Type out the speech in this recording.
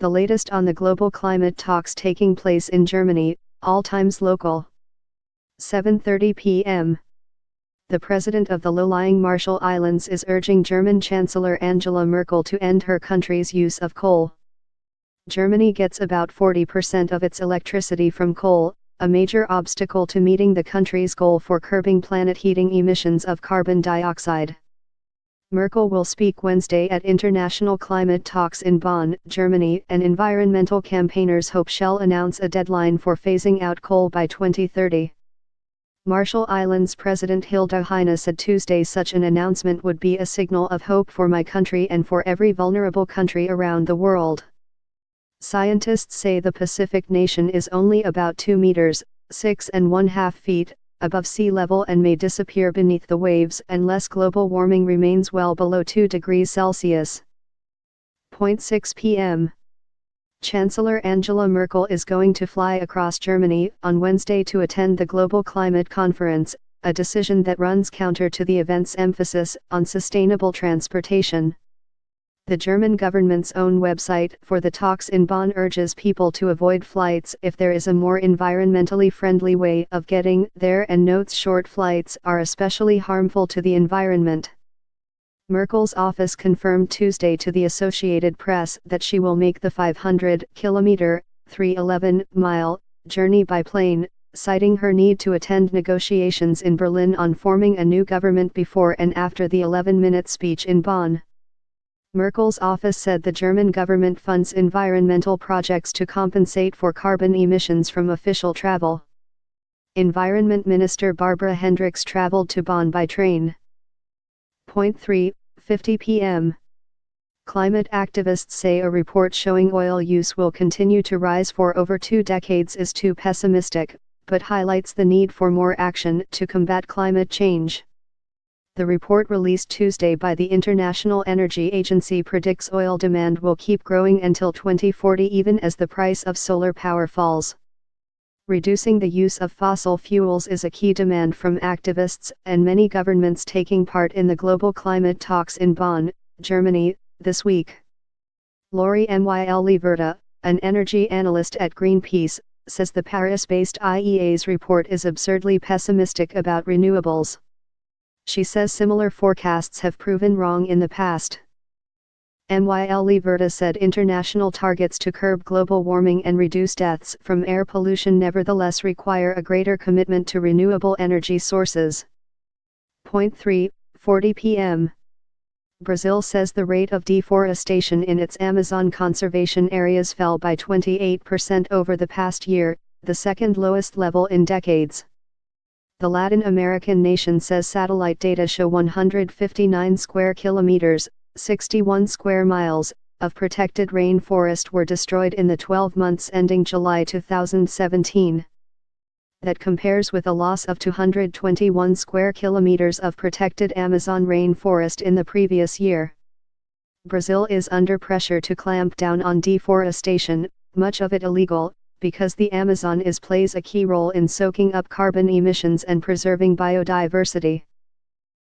The latest on the global climate talks taking place in Germany, all times local. 7:30 p.m. The president of the low-lying Marshall Islands is urging German Chancellor Angela Merkel to end her country's use of coal. Germany gets about 40% of its electricity from coal, a major obstacle to meeting the country's goal for curbing planet heating emissions of carbon dioxide. Merkel will speak Wednesday at international climate talks in Bonn, Germany, and environmental campaigners hope she'll announce a deadline for phasing out coal by 2030. Marshall Islands President Hilda Heine said Tuesday such an announcement would be a signal of hope for my country and for every vulnerable country around the world. Scientists say the Pacific nation is only about 2 meters, 6½ feet, above sea level and may disappear beneath the waves unless global warming remains well below 2 degrees Celsius. 6 p.m. Chancellor Angela Merkel is going to fly across Germany on Wednesday to attend the Global Climate Conference, a decision that runs counter to the event's emphasis on sustainable transportation. The German government's own website for the talks in Bonn urges people to avoid flights if there is a more environmentally friendly way of getting there and notes short flights are especially harmful to the environment. Merkel's office confirmed Tuesday to the Associated Press that she will make the 500-kilometer, 311-mile, journey by plane, citing her need to attend negotiations in Berlin on forming a new government before and after the 11-minute speech in Bonn. Merkel's office said the German government funds environmental projects to compensate for carbon emissions from official travel. Environment Minister Barbara Hendricks traveled to Bonn by train. 3:50 p.m. Climate activists say a report showing oil use will continue to rise for over 2 decades is too pessimistic, but highlights the need for more action to combat climate change. The report released Tuesday by the International Energy Agency predicts oil demand will keep growing until 2040 even as the price of solar power falls. Reducing the use of fossil fuels is a key demand from activists and many governments taking part in the global climate talks in Bonn, Germany, this week. Lori Myl-Leverta, an energy analyst at Greenpeace, says the Paris-based IEA's report is absurdly pessimistic about renewables. She says similar forecasts have proven wrong in the past. Myl-Leverta said international targets to curb global warming and reduce deaths from air pollution nevertheless require a greater commitment to renewable energy sources. 3:40 p.m. Brazil says the rate of deforestation in its Amazon conservation areas fell by 28% over the past year, the second lowest level in decades. The Latin American nation says satellite data show 159 square kilometers, 61 square miles, of protected rainforest were destroyed in the 12 months ending July 2017. That compares with a loss of 221 square kilometers of protected Amazon rainforest in the previous year. Brazil is under pressure to clamp down on deforestation, much of it illegal, because the Amazon plays a key role in soaking up carbon emissions and preserving biodiversity.